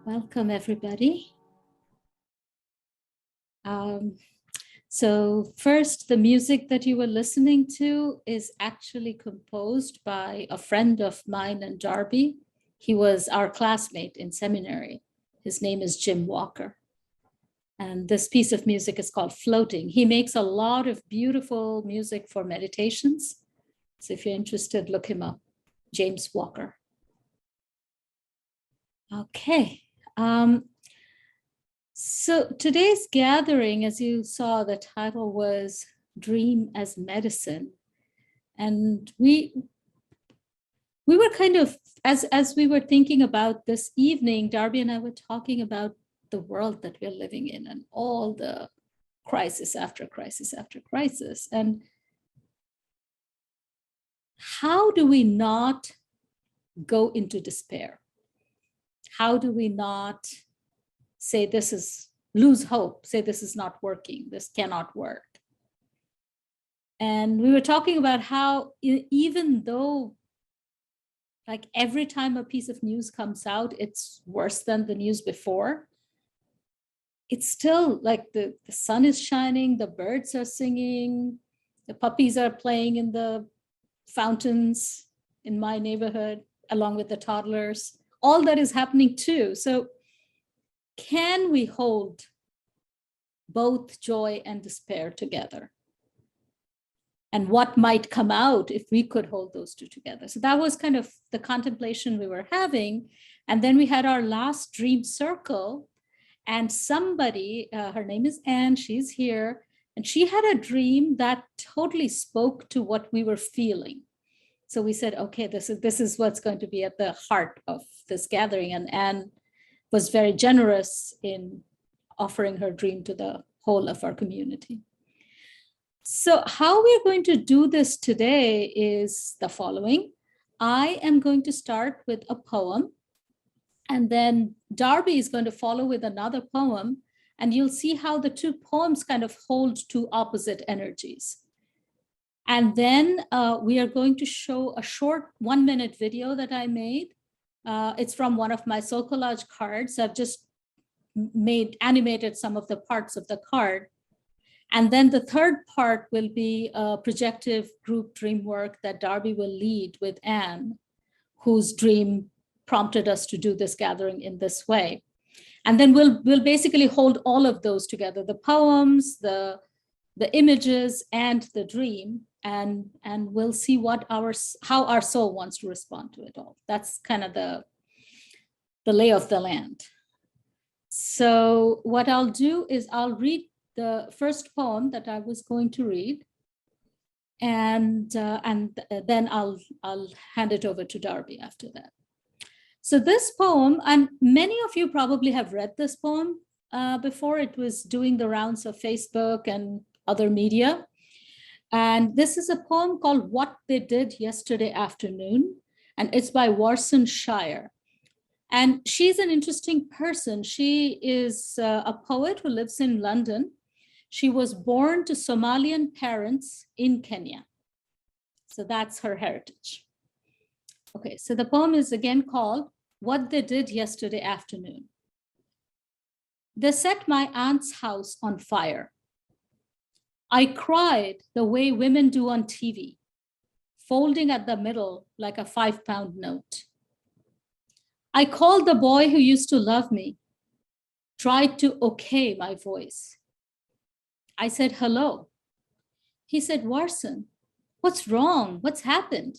Welcome, everybody. So first, the music that you were listening to is actually composed by a friend of mine and Darby. He was our classmate in seminary. His name is Jim Walker. And this piece of music is called Floating. He makes a lot of beautiful music for meditations. So if you're interested, look him up, James Walker. Okay. So today's gathering, as you saw, the title was Dream as Medicine. And we were kind of, as we were thinking about this evening, Darby and I were talking about the world that we're living in and all the crisis after crisis after crisis. And how do we not go into despair? How do we not say lose hope, say this is not working, this cannot work? And we were talking about how even though like every time a piece of news comes out, it's worse than the news before, it's still like the sun is shining, the birds are singing, the puppies are playing in the fountains in my neighborhood, along with the toddlers. All that is happening too. So can we hold both joy and despair together? And what might come out if we could hold those two together? So that was kind of the contemplation we were having. And then we had our last dream circle, and somebody, her name is Anne, she's here, and she had a dream that totally spoke to what we were feeling. So we said, okay, this is what's going to be at the heart of this gathering. And Anne was very generous in offering her dream to the whole of our community. So how we're going to do this today is the following. I am going to start with a poem, and then Darby is going to follow with another poem, and you'll see how the two poems kind of hold two opposite energies. And then we are going to show a short 1-minute video that I made. It's from one of my soul collage cards. I've just animated some of the parts of the card. And then the third part will be a projective group dream work that Darby will lead with Anne, whose dream prompted us to do this gathering in this way. And then we'll basically hold all of those together, the poems, the images, and the dream, and we'll see how our soul wants to respond to it all. That's kind of the lay of the land. So what I'll do is I'll read the first poem that I was going to read, and then I'll hand it over to Darby after that. So this poem, and many of you probably have read this poem before. It was doing the rounds of Facebook and other media. And this is a poem called What They Did Yesterday Afternoon, and it's by Warsan Shire. And she's an interesting person. She is a poet who lives in London. She was born to Somalian parents in Kenya. So that's her heritage. Okay, so the poem is again called What They Did Yesterday Afternoon. They set my aunt's house on fire. I cried the way women do on TV, folding at the middle like a 5-pound note. I called the boy who used to love me, tried to okay my voice. I said, hello. He said, Warsan, what's wrong? What's happened?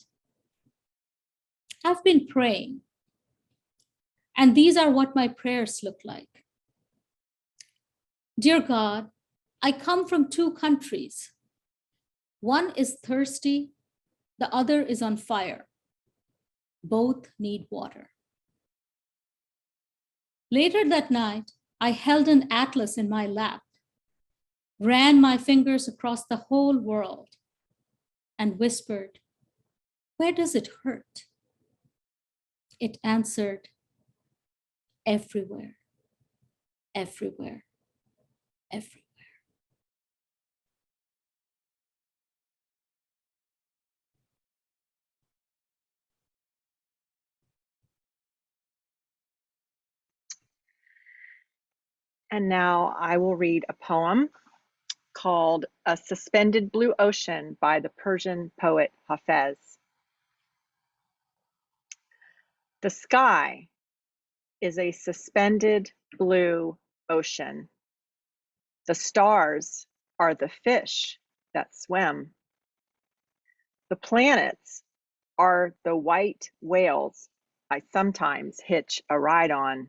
I've been praying. And these are what my prayers look like. Dear God, I come from 2 countries. One is thirsty, the other is on fire. Both need water. Later that night, I held an atlas in my lap, ran my fingers across the whole world, and whispered, where does it hurt? It answered, everywhere, everywhere, everywhere. And now I will read a poem called A Suspended Blue Ocean by the Persian poet Hafez. The sky is a suspended blue ocean. The stars are the fish that swim. The planets are the white whales I sometimes hitch a ride on.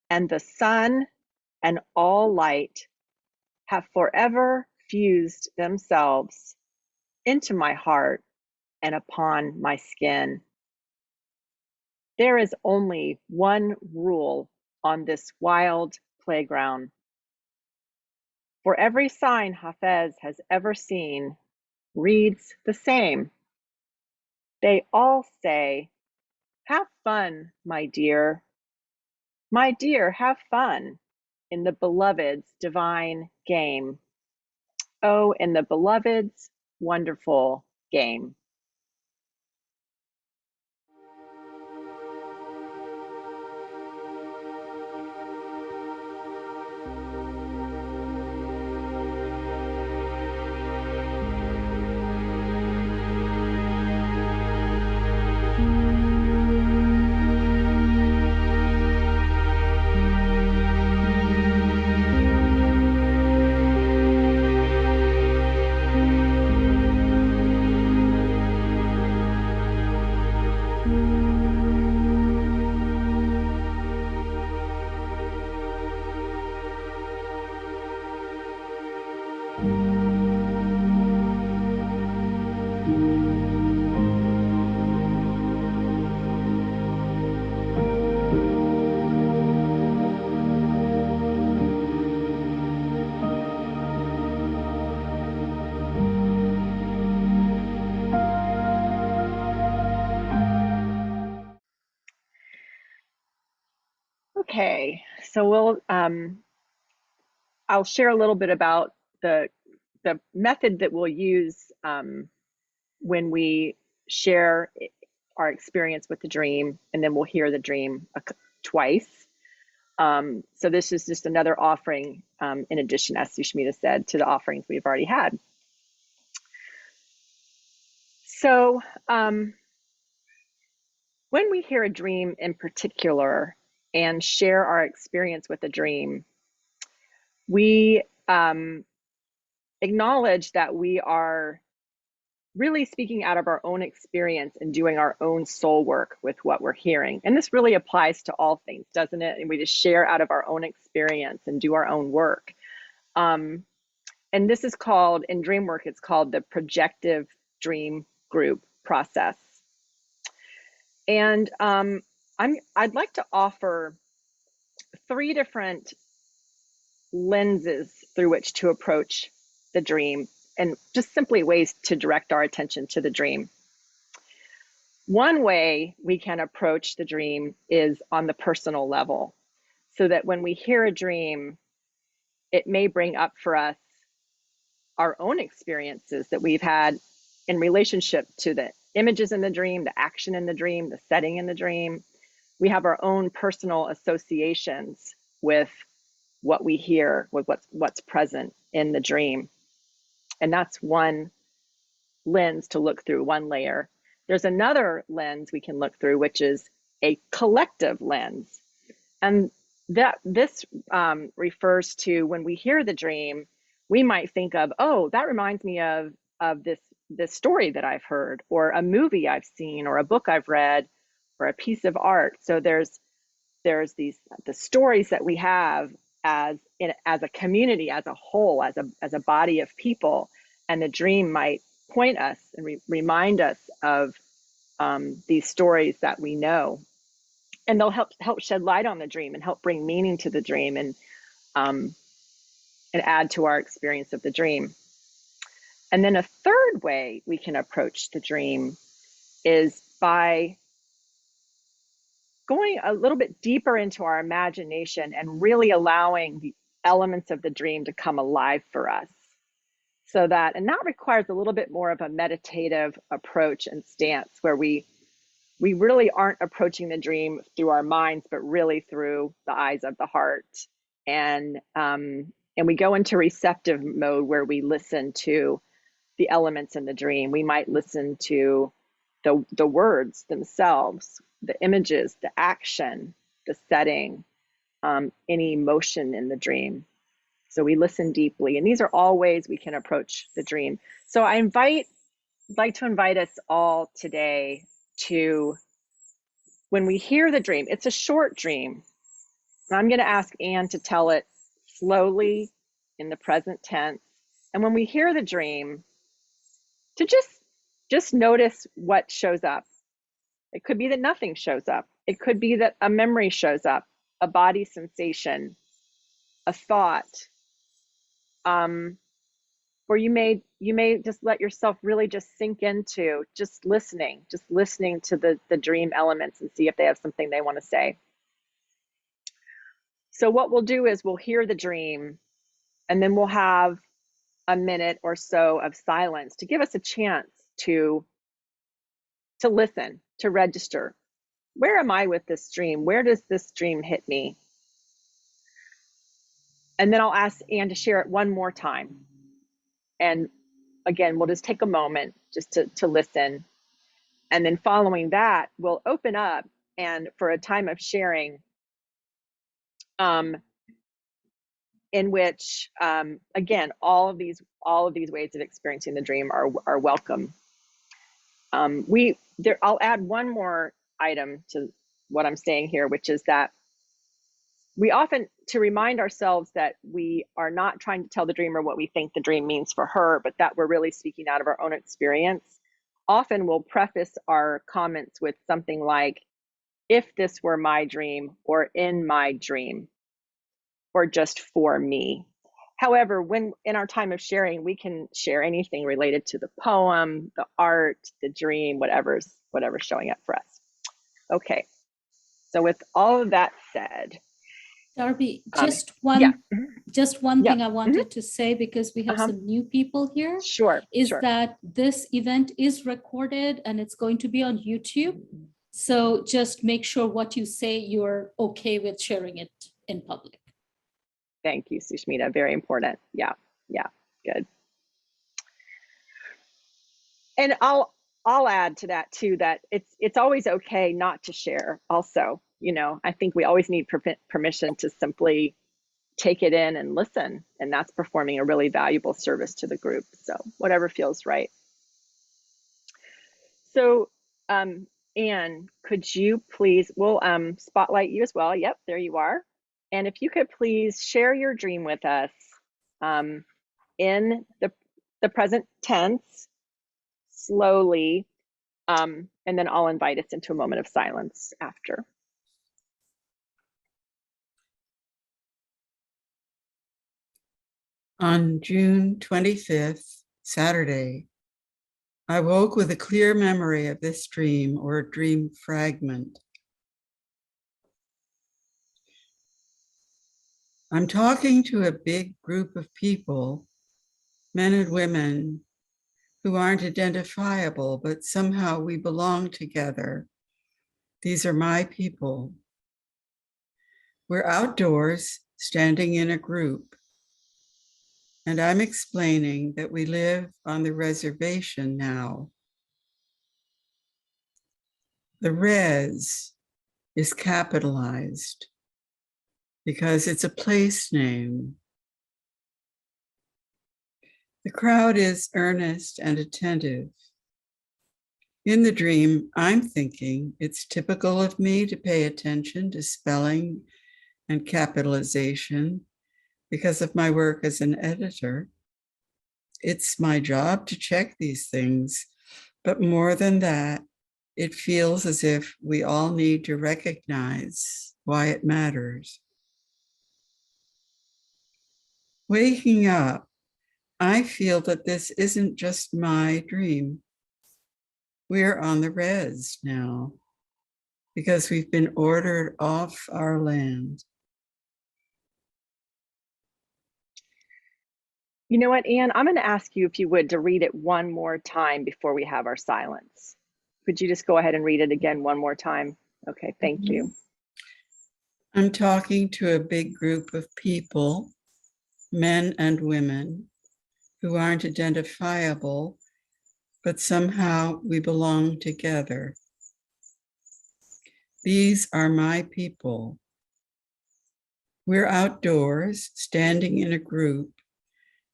And the sun and all light have forever fused themselves into my heart and upon my skin. There is only one rule on this wild playground. For every sign Hafez has ever seen reads the same. They all say, "Have fun, my dear. My dear, have fun in the beloved's divine game. Oh, in the beloved's wonderful game." Okay, so I'll share a little bit about the method that we'll use when we share our experience with the dream, and then we'll hear the dream twice. So this is just another offering, in addition, as Sushmita said, to the offerings we've already had. So when we hear a dream in particular and share our experience with the dream, we acknowledge that we are really speaking out of our own experience and doing our own soul work with what we're hearing. And this really applies to all things, doesn't it? And we just share out of our own experience and do our own work. And this is called, in Dreamwork, it's called the Projective Dream Group process. And I'd like to offer 3 different lenses through which to approach the dream, and just simply ways to direct our attention to the dream. One way we can approach the dream is on the personal level, so that when we hear a dream, it may bring up for us our own experiences that we've had in relationship to the images in the dream, the action in the dream, the setting in the dream. We have our own personal associations with what we hear, with what's present in the dream. And that's one lens to look through, one layer. There's another lens we can look through, which is a collective lens. And this refers to when we hear the dream, we might think of, oh, that reminds me of this story that I've heard, or a movie I've seen, or a book I've read, or a piece of art. So there's the stories that we have as a community, as a whole, as a body of people, and the dream might point us and remind us of these stories that we know, and they'll help shed light on the dream and help bring meaning to the dream, and add to our experience of the dream. And then a third way we can approach the dream is by going a little bit deeper into our imagination and really allowing the elements of the dream to come alive for us. And that requires a little bit more of a meditative approach and stance, where we really aren't approaching the dream through our minds, but really through the eyes of the heart. and we go into receptive mode where we listen to the elements in the dream. We might listen to the words themselves, the images, the action, the setting, any emotion in the dream. So we listen deeply, and these are all ways we can approach the dream. So I'd like to invite us all today to, when we hear the dream, it's a short dream. I'm going to ask Anne to tell it slowly in the present tense. And when we hear the dream, to just notice what shows up. It could be that nothing shows up. It could be that a memory shows up, a body sensation, a thought, or you may just let yourself really just sink into just listening to the dream elements and see if they have something they want to say. So what we'll do is we'll hear the dream, and then we'll have a minute or so of silence to give us a chance to listen, to register. Where am I with this dream? Where does this dream hit me? And then I'll ask Anne to share it one more time. And again, we'll just take a moment just to listen. And then following that, we'll open up and for a time of sharing, in which, again, all of these ways of experiencing the dream are welcome. I'll add one more item to what I'm saying here, which is that we often, to remind ourselves that we are not trying to tell the dreamer what we think the dream means for her, but that we're really speaking out of our own experience. Often we'll preface our comments with something like, if this were my dream, or in my dream, or just for me. However, when in our time of sharing, we can share anything related to the poem, the art, the dream, whatever's showing up for us. Okay, so with all of that said, Darby, just one thing I wanted to say, because we have some new people here. Sure. That this event is recorded and it's going to be on YouTube. So just make sure what you say, you're okay with sharing it in public. Thank you, Sushmita. Very important. Yeah, good. And I'll add to that too, that it's always okay not to share also. I think we always need permission to simply take it in and listen, and that's performing a really valuable service to the group. So whatever feels right. So Anne, could you please, we'll spotlight you as well. Yep, there you are. And if you could please share your dream with us in the present tense, slowly, and then I'll invite us into a moment of silence after. On June 25th, Saturday, I woke with a clear memory of this dream or dream fragment. I'm talking to a big group of people, men and women, who aren't identifiable, but somehow we belong together. These are my people. We're outdoors, standing in a group. And I'm explaining that we live on the reservation now. The res is capitalized because it's a place name. The crowd is earnest and attentive. In the dream, I'm thinking it's typical of me to pay attention to spelling and capitalization because of my work as an editor. It's my job to check these things, but more than that, it feels as if we all need to recognize why it matters. Waking up, I feel that this isn't just my dream. We're on the res now because we've been ordered off our land. You know what, Anne, I'm going to ask you if you would to read it one more time before we have our silence. Could you just go ahead and read it again one more time? Okay, thank you. I'm talking to a big group of people, men and women, who aren't identifiable, but somehow we belong together. These are my people. We're outdoors, standing in a group,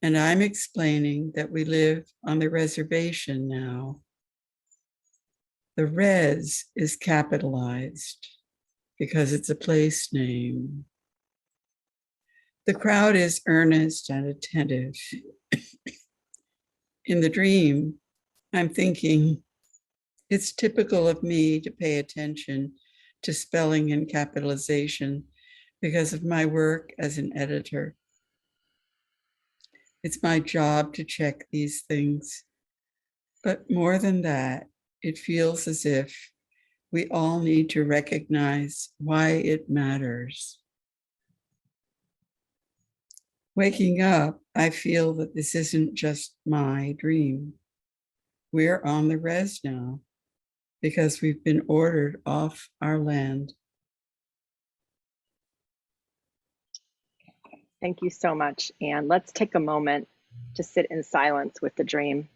and I'm explaining that we live on the reservation now. The res is capitalized because it's a place name. The crowd is earnest and attentive. In the dream, I'm thinking, it's typical of me to pay attention to spelling and capitalization because of my work as an editor. It's my job to check these things. But more than that, it feels as if we all need to recognize why it matters. Waking up, I feel that this isn't just my dream. We're on the res now because we've been ordered off our land. Thank you so much. And let's take a moment to sit in silence with the dream.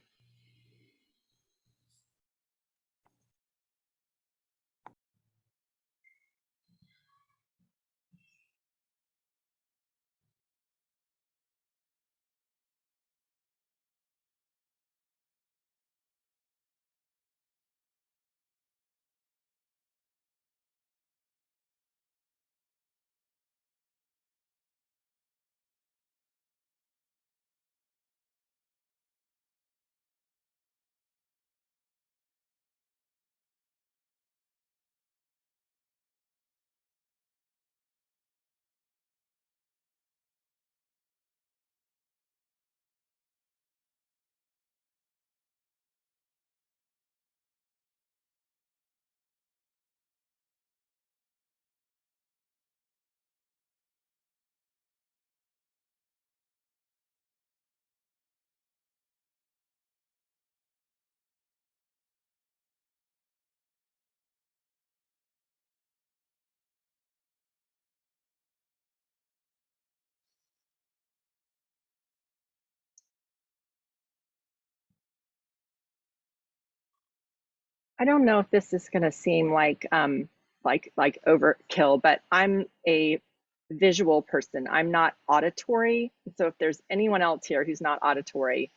I don't know if this is going to seem like overkill, but I'm a visual person. I'm not auditory. So if there's anyone else here who's not auditory,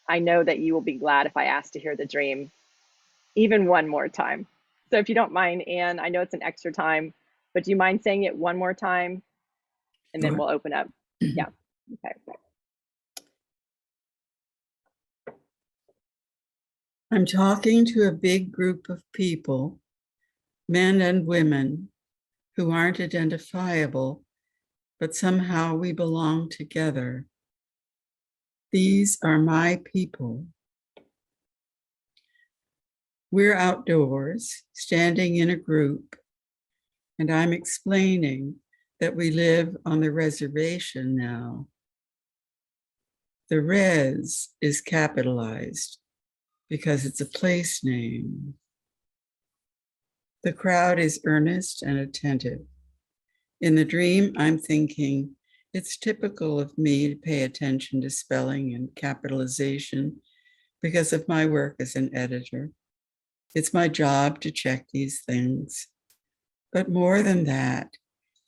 I know that you will be glad if I ask to hear the dream even one more time. So if you don't mind, Anne, I know it's an extra time, but do you mind saying it one more time? And then we'll open up. Yeah. Okay. I'm talking to a big group of people, men and women, who aren't identifiable, but somehow we belong together. These are my people. We're outdoors, standing in a group, and I'm explaining that we live on the reservation now. The res is capitalized because it's a place name. The crowd is earnest and attentive. In the dream, I'm thinking, it's typical of me to pay attention to spelling and capitalization because of my work as an editor. It's my job to check these things. But more than that,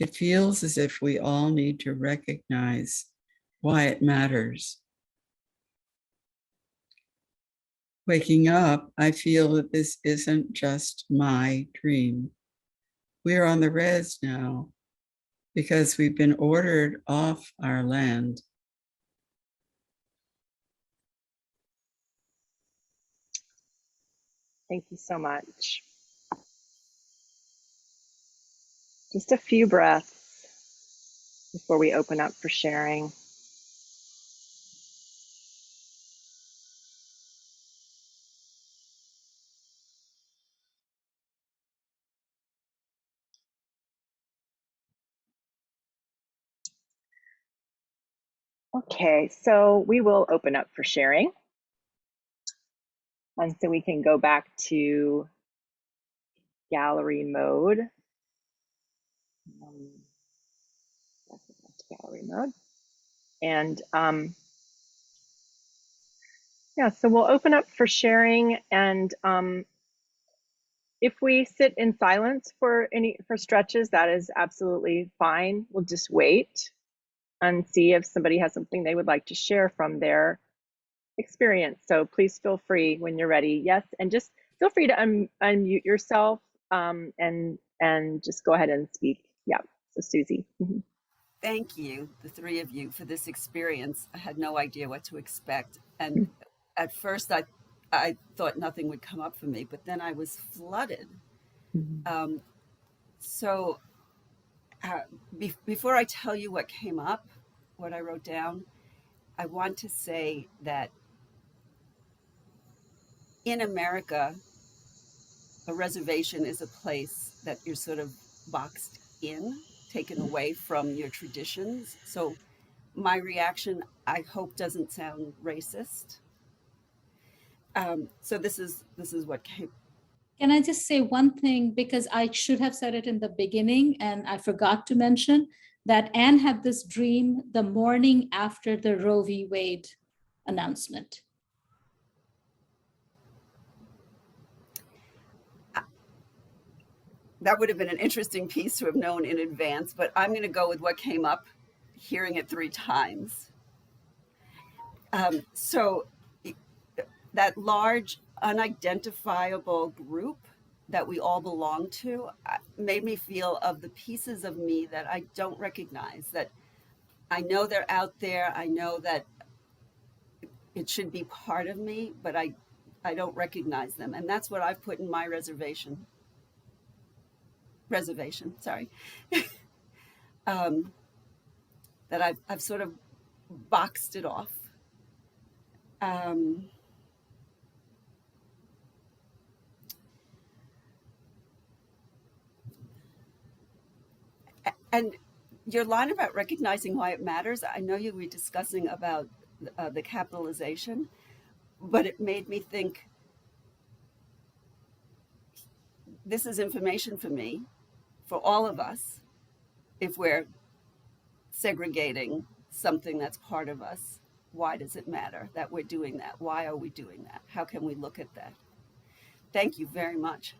it feels as if we all need to recognize why it matters. Waking up, I feel that this isn't just my dream. We're on the res now because we've been ordered off our land. Thank you so much. Just a few breaths before we open up for sharing. Okay, so we will open up for sharing. And so we can go back to gallery mode. gallery mode. And yeah, so we'll open up for sharing, and if we sit in silence for stretches, that is absolutely fine. We'll just wait and see if somebody has something they would like to share from their experience. So please feel free when you're ready. Yes, and just feel free to unmute yourself and just go ahead and speak. Yeah, so Susie. Mm-hmm. Thank you, the three of you, for this experience. I had no idea what to expect. And at first I thought nothing would come up for me, but then I was flooded. Mm-hmm. Before I tell you what came up, what I wrote down, I want to say that in America, a reservation is a place that you're sort of boxed in, taken away from your traditions. So my reaction, I hope, doesn't sound racist. So this is what came. Can I just say one thing, because I should have said it in the beginning and I forgot to mention that Anne had this dream the morning after the Roe v. Wade announcement. That would have been an interesting piece to have known in advance, but I'm going to go with what came up, hearing it 3 times. So that large, unidentifiable group that we all belong to made me feel of the pieces of me that I don't recognize, that I know they're out there. I know that it should be part of me, but I don't recognize them. And that's what I've put in my reservation, sorry. That I've sort of boxed it off. And your line about recognizing why it matters, I know you were discussing about the capitalization, but it made me think this is information for me, for all of us, if we're segregating something that's part of us. Why does it matter that we're doing that? Why are we doing that? How can we look at that? Thank you very much.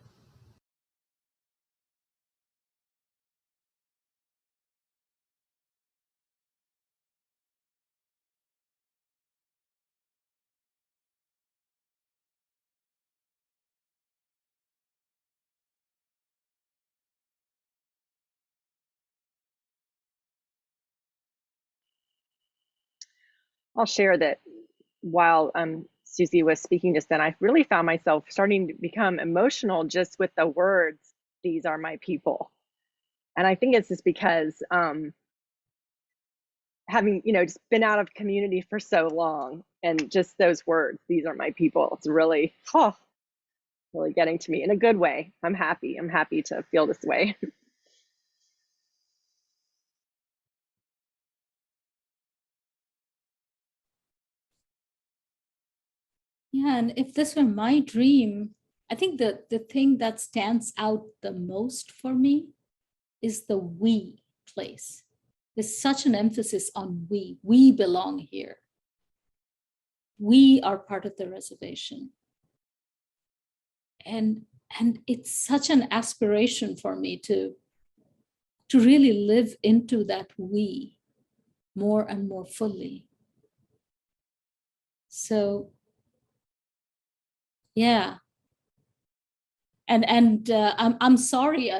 I'll share that while Susie was speaking just then, I really found myself starting to become emotional just with the words, "These are my people." And I think it's just because having, just been out of community for so long, and just those words, "These are my people," it's really, really getting to me in a good way. I'm happy to feel this way. Yeah, and if this were my dream, I think the thing that stands out the most for me is the we place. There's such an emphasis on we. We belong here. We are part of the reservation. And it's such an aspiration for me to really live into that we more and more fully. So yeah. And I'm sorry,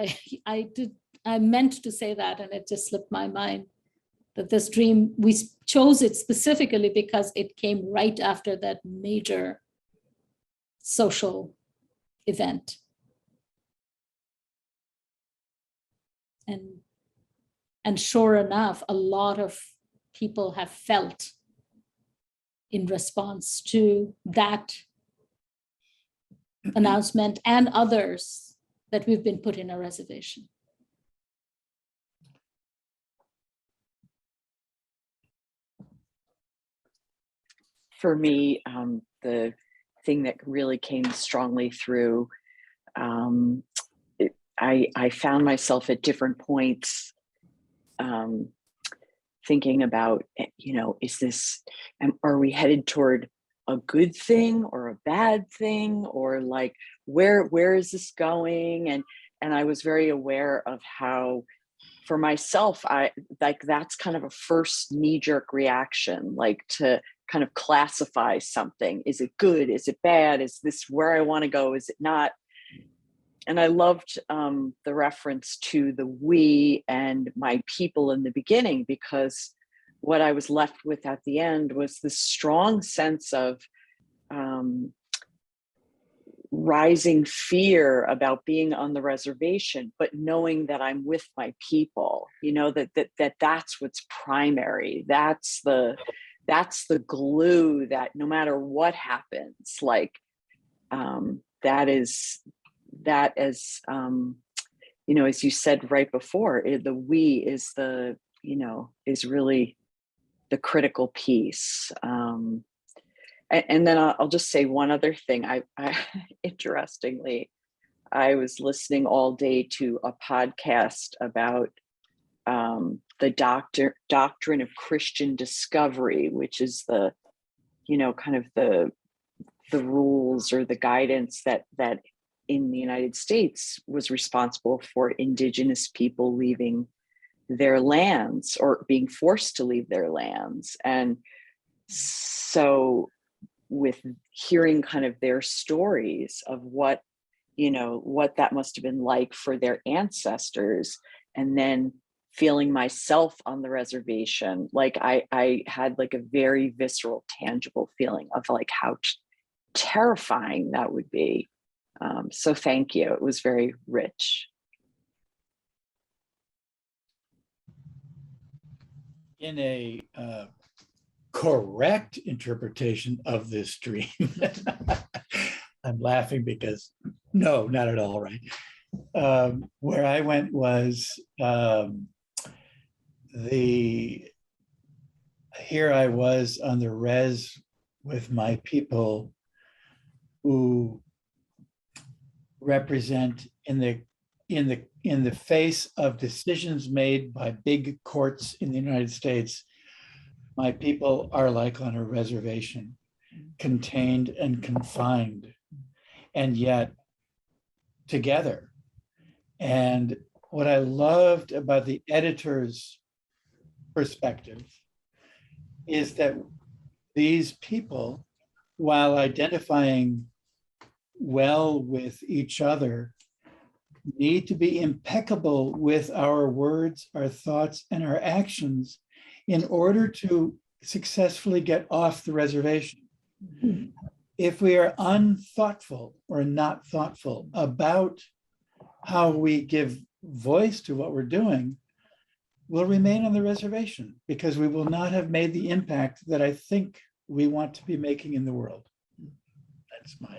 I meant to say that and it just slipped my mind, that this dream, we chose it specifically because it came right after that major social event. And sure enough, a lot of people have felt in response to that announcement and others that we've been put in a reservation. For me, the thing that really came strongly through, I found myself at different points thinking about, you know, are we headed toward a good thing or a bad thing, or like where is this going? And I was very aware of how, for myself, I like that's kind of a first knee-jerk reaction, like to kind of classify something. Is it good? Is it bad? Is this where I want to go? Is it not? And I loved the reference to the we and my people in the beginning, because what I was left with at the end was this strong sense of rising fear about being on the reservation, but knowing that I'm with my people, you know, that's what's primary. That's the glue that no matter what happens, like that as you know, as you said right before, the we is the, you know, is really the critical piece. And then I'll just say one other thing. I interestingly, I was listening all day to a podcast about the doctrine of Christian discovery, which is the, you know, kind of the rules or the guidance that in the United States was responsible for indigenous people leaving their lands or being forced to leave their lands. And so with hearing kind of their stories of what, you know, what that must have been like for their ancestors, and then feeling myself on the reservation, like I had like a very visceral, tangible feeling of like how terrifying that would be. So thank you. It was very rich. In a correct interpretation of this dream, I'm laughing because no, not at all right. Where I went was here I was on the res with my people who represent in the face of decisions made by big courts in the United States. My people are like on a reservation, contained and confined, and yet together. And what I loved about the editor's perspective is that these people, while identifying well with each other, need to be impeccable with our words, our thoughts, and our actions in order to successfully get off the reservation. If we are unthoughtful or not thoughtful about how we give voice to what we're doing, we'll remain on the reservation because we will not have made the impact that I think we want to be making in the world. That's my.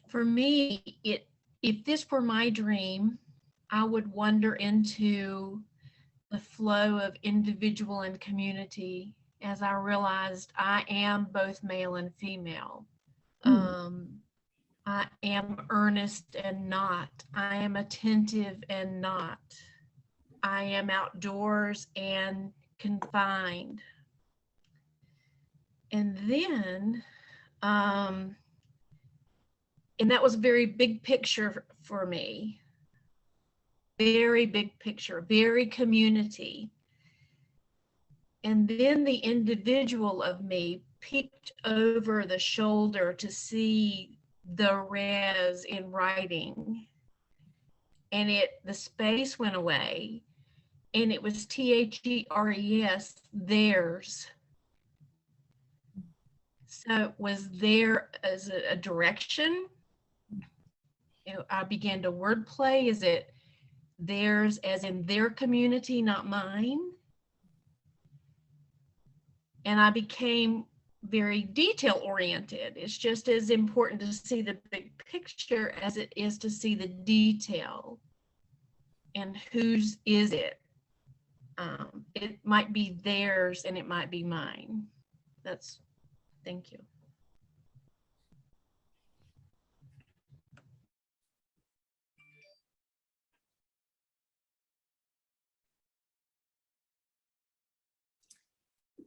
For me, if this were my dream, I would wander into the flow of individual and community as I realized I am both male and female. I am earnest and not. I am attentive and not. I am outdoors and confined. And then, and that was a very big picture for me. Very big picture, very community. And then the individual of me peeked over the shoulder to see the res in writing. And the space went away and it was THERES, theirs. So it was there as a direction. I began to wordplay. Is it theirs as in their community, not mine? And I became very detail oriented. It's just as important to see the big picture as it is to see the detail. And whose is it? It might be theirs and it might be mine. Thank you.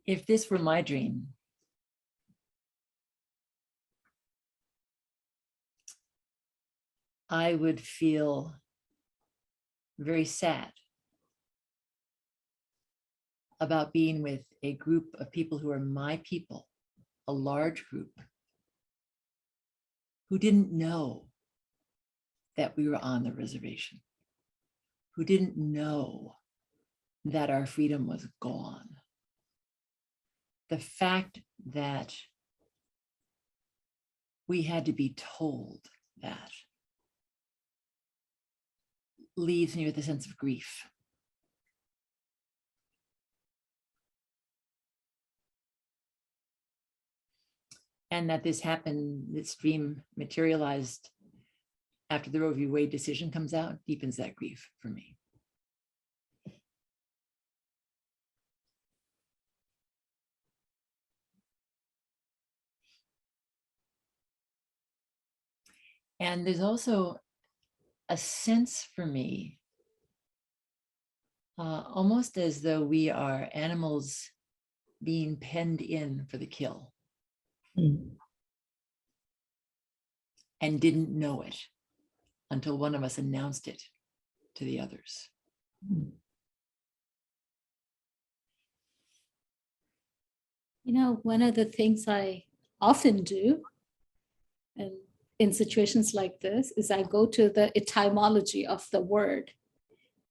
if this were my dream, I would feel very sad about being with a group of people who are my people, a large group, who didn't know that we were on the reservation, who didn't know that our freedom was gone. The fact that we had to be told that leaves me with a sense of grief. And that this happened, this dream materialized after the Roe v. Wade decision comes out, deepens that grief for me. And there's also a sense for me, almost as though we are animals being penned in for the kill. And didn't know it until one of us announced it to the others. You know, one of the things I often do, and in situations like this, is I go to the etymology of the word.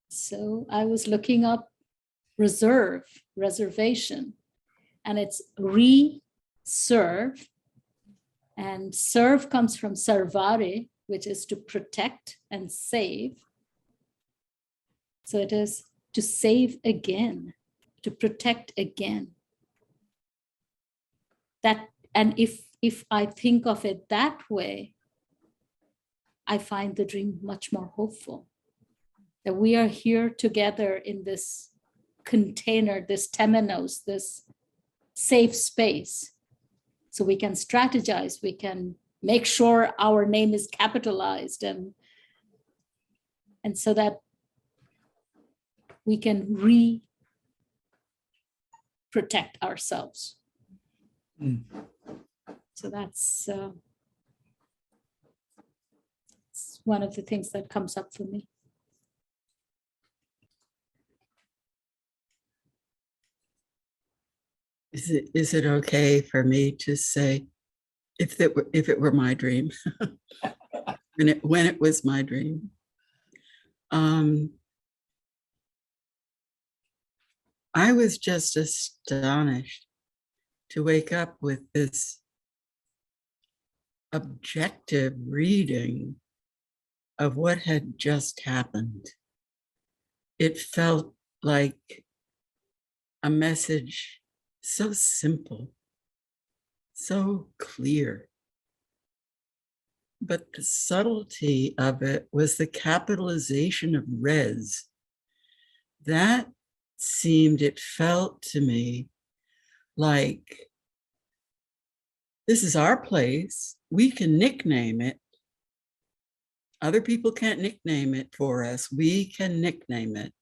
So I was looking up reservation, and it's serve. And serve comes from servare, which is to protect and save. So it is to save again, to protect again. That, and if I think of it that way, I find the dream much more hopeful. That we are here together in this container, this temenos, this safe space. So we can strategize, we can make sure our name is capitalized, and so that we can protect ourselves. So that's it's one of the things that comes up for me. Is it okay for me to say, if it were my dream, when it was my dream, I was just astonished to wake up with this objective reading of what had just happened. It felt like a message so simple, so clear. But the subtlety of it was the capitalization of res. That it felt to me like, this is our place. We can nickname it. Other people can't nickname it for us. We can nickname it.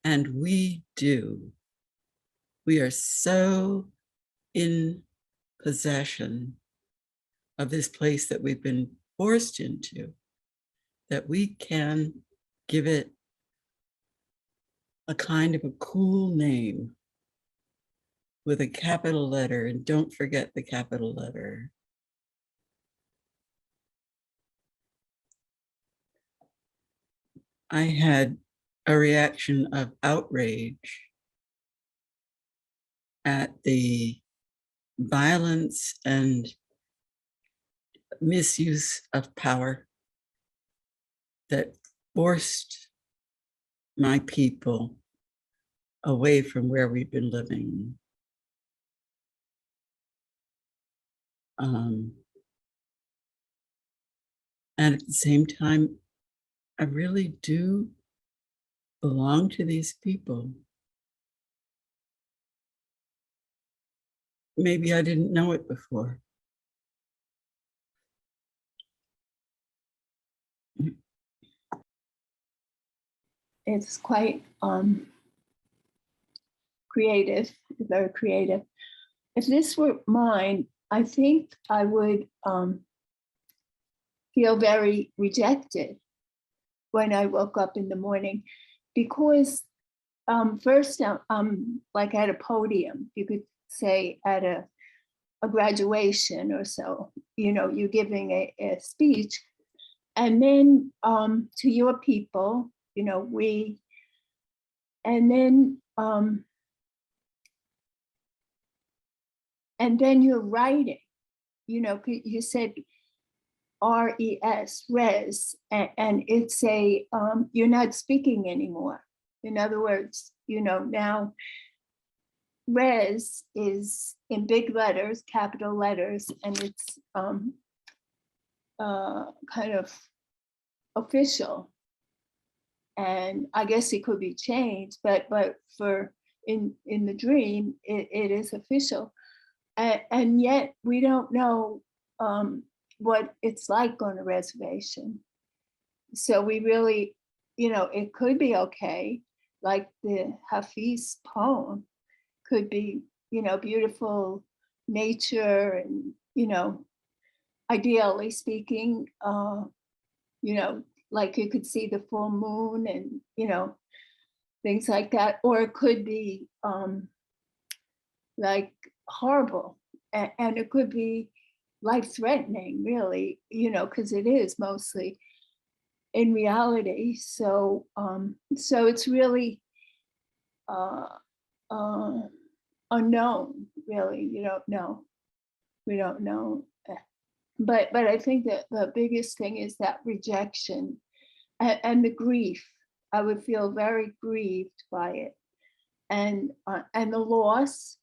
And we do. We are so in possession of this place that we've been forced into that we can give it a kind of a cool name with a capital letter, and don't forget the capital letter. I had a reaction of outrage at the violence and misuse of power that forced my people away from where we've been living. And at the same time, I really do belong to these people. Maybe I didn't know it before. It's quite creative, very creative. If this were mine, I think I would feel very rejected when I woke up in the morning, because first I'm like at a podium, you could say at a graduation or so, you know, you're giving a speech, and then to your people, you know, we, and then you're writing, you know, you said RES, res, and it's a, you're not speaking anymore. In other words, you know, now res is in big letters, capital letters, and it's kind of official. And I guess it could be changed, but for in the dream, it is official. And yet we don't know what it's like on a reservation. So we really, you know, it could be okay, like the Hafiz poem could be, you know, beautiful nature and, you know, ideally speaking, you know, like you could see the full moon and, you know, things like that. Or it could be like horrible, and it could be life-threatening, really, you know, because it is mostly in reality. So so it's really unknown, really. You don't know. We don't know. But I think that the biggest thing is that rejection and the grief. I would feel very grieved by it, and the loss,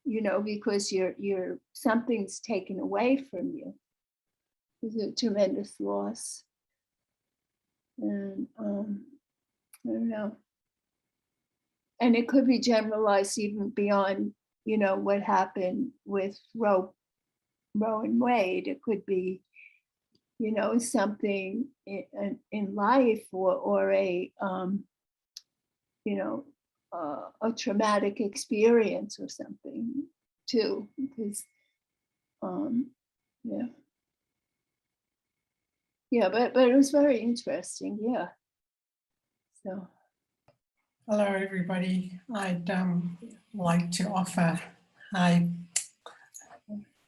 you know, because you're something's taken away from you. It's a tremendous loss. And I don't know. And it could be generalized even beyond, you know, what happened with Roe and Wade. It could be, you know, something in life, or a, you know, a traumatic experience or something too, because but it was very interesting. Yeah. So hello everybody. I'd like to offer hi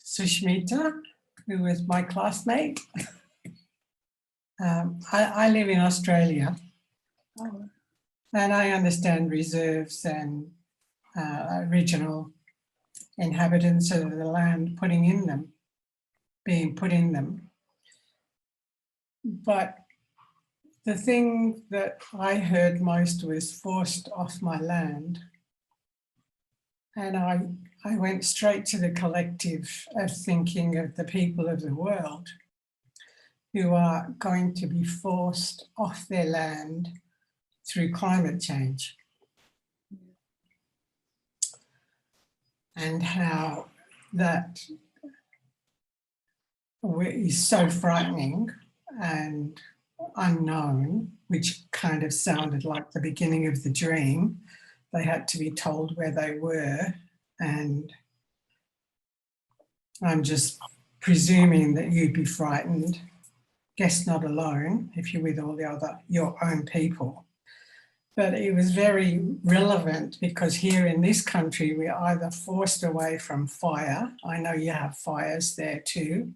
Sushmita, who was my classmate. I live in Australia. oh. And I understand reserves and original inhabitants of the land being put in them. But the thing that I heard most was forced off my land. And I went straight to the collective of thinking of the people of the world who are going to be forced off their land through climate change, and how that is so frightening and unknown, which kind of sounded like the beginning of the dream. They had to be told where they were, and I'm just presuming that you'd be frightened, guess not alone, if you're with all the other, your own people. But it was very relevant because here in this country, we're either forced away from fire. I know you have fires there too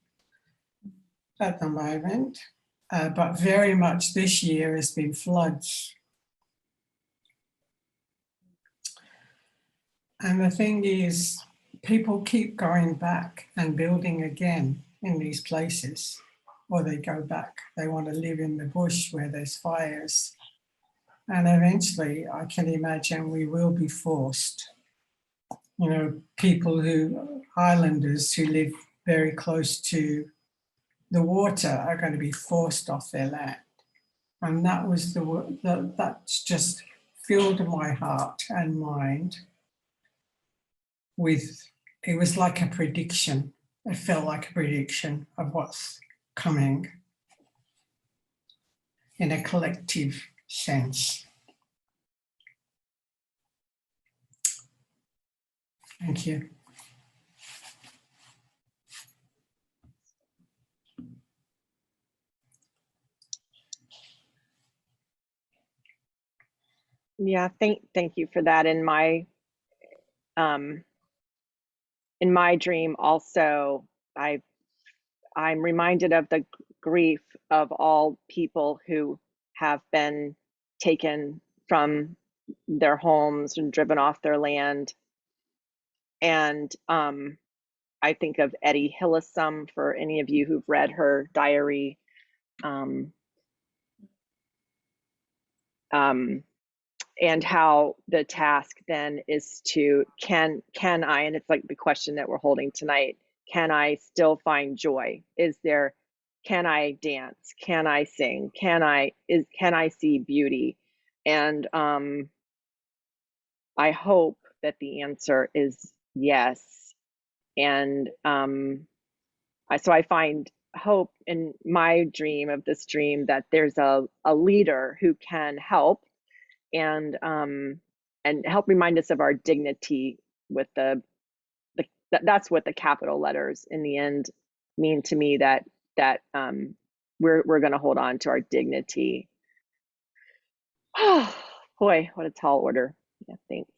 at the moment, but very much this year has been floods. And the thing is, people keep going back and building again in these places, or they go back. They want to live in the bush where there's fires. And eventually, I can imagine we will be forced. You know, islanders who live very close to the water are going to be forced off their land. And that was that's just filled my heart and mind with, it was like a prediction. It felt like a prediction of what's coming in a collective sense. Thank you. Yeah, thank you for that. In my dream also, I'm reminded of the grief of all people who have been taken from their homes and driven off their land. And I think of Etty Hillesum, for any of you who've read her diary. And how the task then is to, can I, and it's like the question that we're holding tonight, can I still find joy? Can I dance? Can I sing? Can I see beauty? And I hope that the answer is yes. And so I find hope in my dream of this dream that there's a leader who can help and help remind us of our dignity with that's what the capital letters in the end mean to me, that we're going to hold on to our dignity. Oh boy, what a tall order. Yeah, thanks.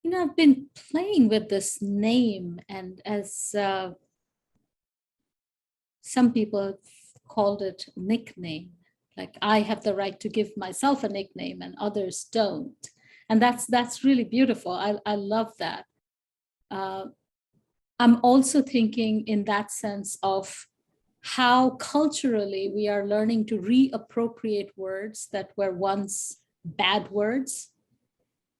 You know, I've been playing with this name, and as some people have called it nickname, like I have the right to give myself a nickname and others don't. And that's really beautiful. I love that. I'm also thinking in that sense of how culturally we are learning to reappropriate words that were once bad words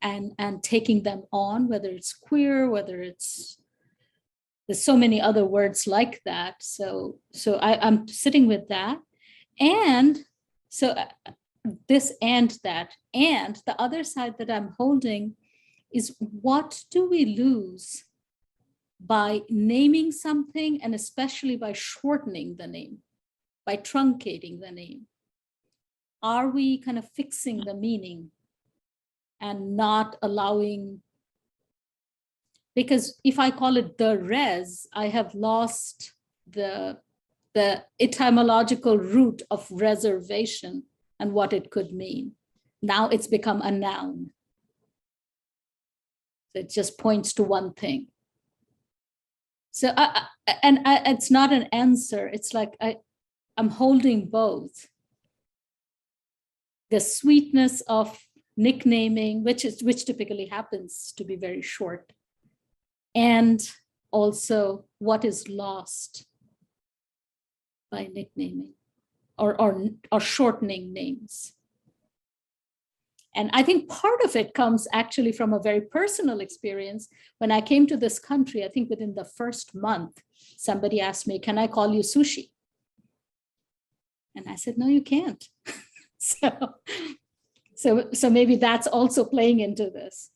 and taking them on, whether it's queer, whether it's, there's so many other words like that. So I'm sitting with that. And so this and that, and the other side that I'm holding is, what do we lose by naming something, and especially by shortening the name, by truncating the name? Are we kind of fixing the meaning and not allowing? Because if I call it the res, I have lost the etymological root of reservation and what it could mean. Now it's become a noun. So it just points to one thing. So it's not an answer. It's like I'm holding both. The sweetness of nicknaming, which typically happens to be very short, and also what is lost by nicknaming or shortening names. And I think part of it comes actually from a very personal experience. When I came to this country, I think within the first month, somebody asked me, can I call you Sushi? And I said, no, you can't. So maybe that's also playing into this.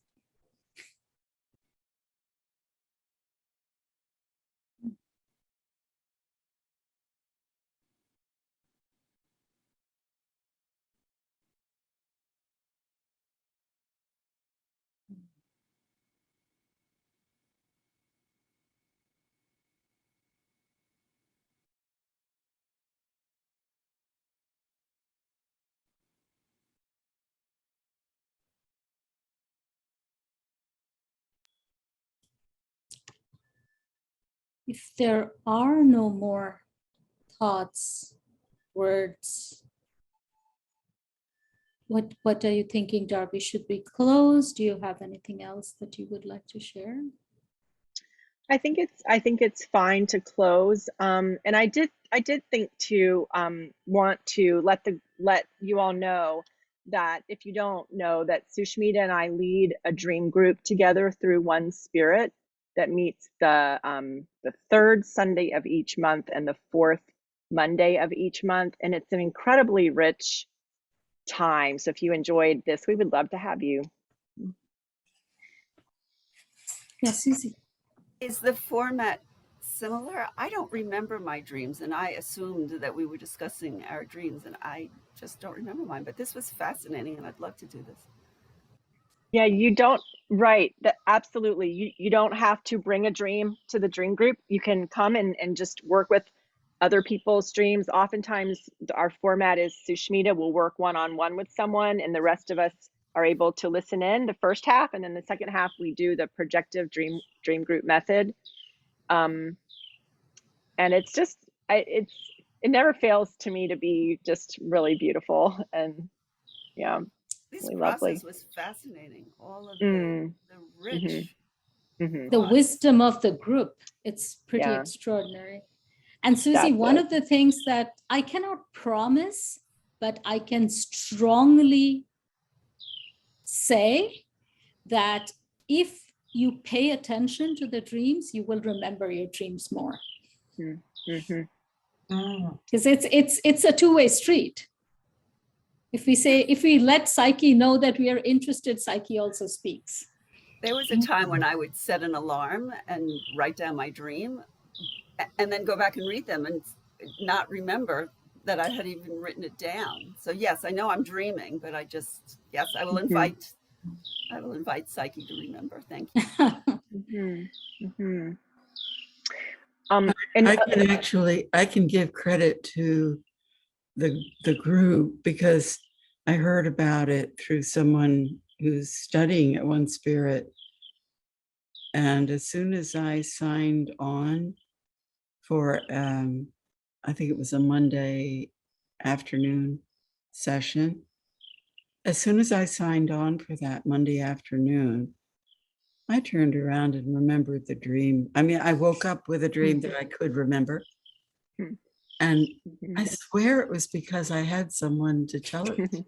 If there are no more thoughts, words, what are you thinking, Darby? Should we close? Do you have anything else that you would like to share? I think it's fine to close. And I did think to want to let you all know that if you don't know, that Sushmita and I lead a dream group together through One Spirit that meets the third Sunday of each month and the fourth Monday of each month, and it's an incredibly rich time. So if you enjoyed this, we would love to have you. Yes, Susie. Is the format similar. I don't remember my dreams, and I assumed that we were discussing our dreams, and I just don't remember mine. But this was fascinating, and I'd love to do this. Yeah, you don't, right. That absolutely. You don't have to bring a dream to the dream group. You can come and just work with other people's dreams. Oftentimes our format is Sushmita will work one-on-one with someone, and the rest of us are able to listen in the first half, and then the second half we do the projective dream group method. And it's just it never fails to me to be just really beautiful, and yeah, This really process lovely. was fascinating. All of Mm. the rich Mhm. The thoughts. wisdom of the group, it's pretty Yeah. extraordinary. And Susie, That's one it. of the things that I cannot promise, but I can strongly say that if you pay attention to the dreams, you will remember your dreams more. Mhm. Because it's a two-way street. If we let Psyche know that we are interested, Psyche also speaks. There was a time when I would set an alarm and write down my dream, and then go back and read them and not remember that I had even written it down. So yes, I know I'm dreaming, but I will invite Psyche to remember. Thank you. Mhm. Mhm. And I can give credit to the group because I heard about it through someone who's studying at One Spirit. And as soon as I signed on for, I think it was a Monday afternoon session, as soon as I signed on for that Monday afternoon, I turned around and remembered the dream. I mean, I woke up with a dream that I could remember. Hmm. And Mhm. I swear it was because I had someone to tell it to.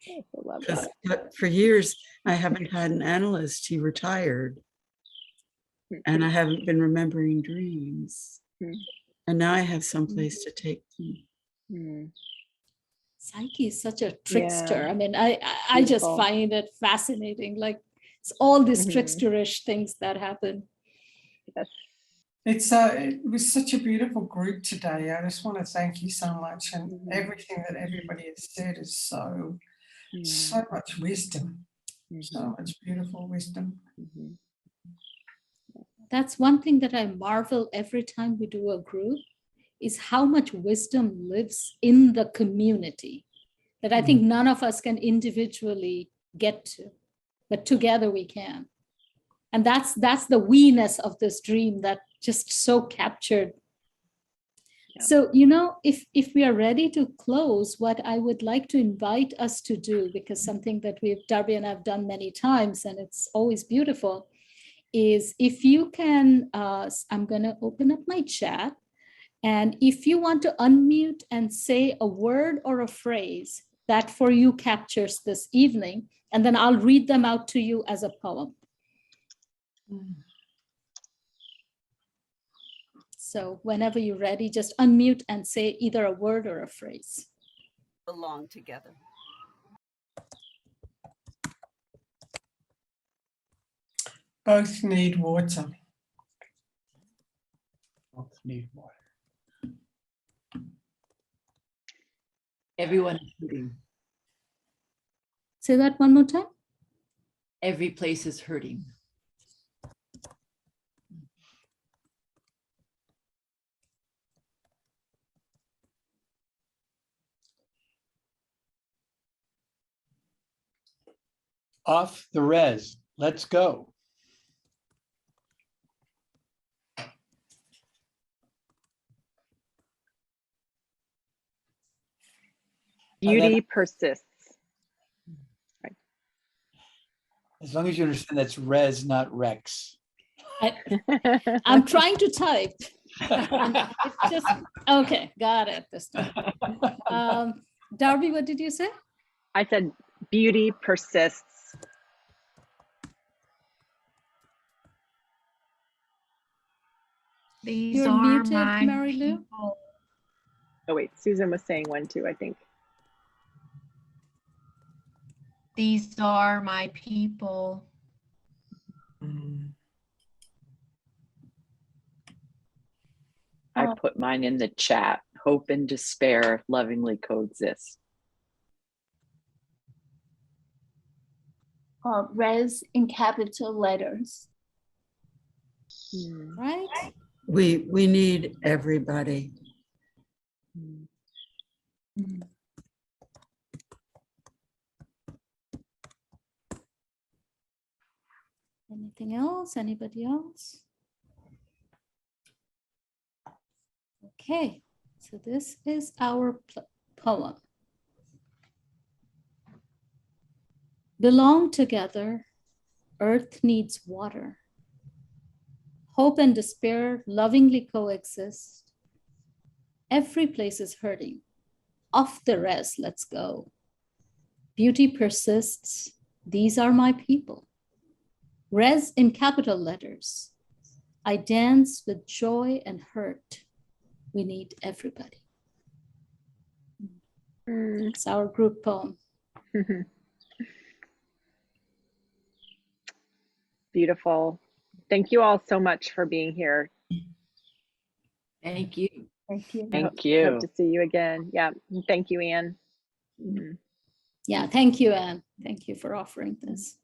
I love Because that. for years, I haven't had an analyst. He retired, and I haven't been remembering dreams. Hmm. And now I have someplace to take them. Hmm. Psyche is such a trickster. Yeah. I mean, I just Beautiful. find it fascinating. Like it's all these Mhm. tricksterish things that happen. Yes. It was such a beautiful group today. I just want to thank you so much, and Mhm. everything that everybody has said is so Mhm. much wisdom, so Mhm. much beautiful wisdom. Mhm. That's one thing that I marvel every time we do a group is how much wisdom lives in the community that I think none of us can individually get to, but together we can. And that's the we-ness of this dream that just so captured. Yeah. So, if we are ready to close, what I would like to invite us to do, because something that Darby and I've done many times, and it's always beautiful, is if you can, I'm going to open up my chat. And if you want to unmute and say a word or a phrase that for you captures this evening, and then I'll read them out to you as a poem. So whenever you're ready, just unmute and say either a word or a phrase. Belong together. Both need water. Both need water. Everyone is hurting. Say that one more time. Every place is hurting. Off the res. Let's go. Beauty persists. Right. As long as you understand that's res, not rex. I'm trying to type. It's just, okay, got it this time. Darby, what did you say? I said beauty persists. These You're are muted, my Mary Lou. people. Oh wait, Susan was saying one too, I think. These are my people. put mine in the chat. Hope and despair lovingly coexist. Res in capital letters. Right? We need everybody. Anything else? Anybody else? Okay, so this is our poem. Belong together, earth needs water. Hope and despair lovingly coexist. Every place is hurting. Off the res, let's go. Beauty persists. These are my people. Res in capital letters. I dance with joy and hurt. We need everybody. It's our group poem. Beautiful. Thank you all so much for being here. Thank you. Thank you. Thank you. Hope to see you again. Yeah. Thank you, Anne. Yeah, thank you, Anne. Thank you for offering this.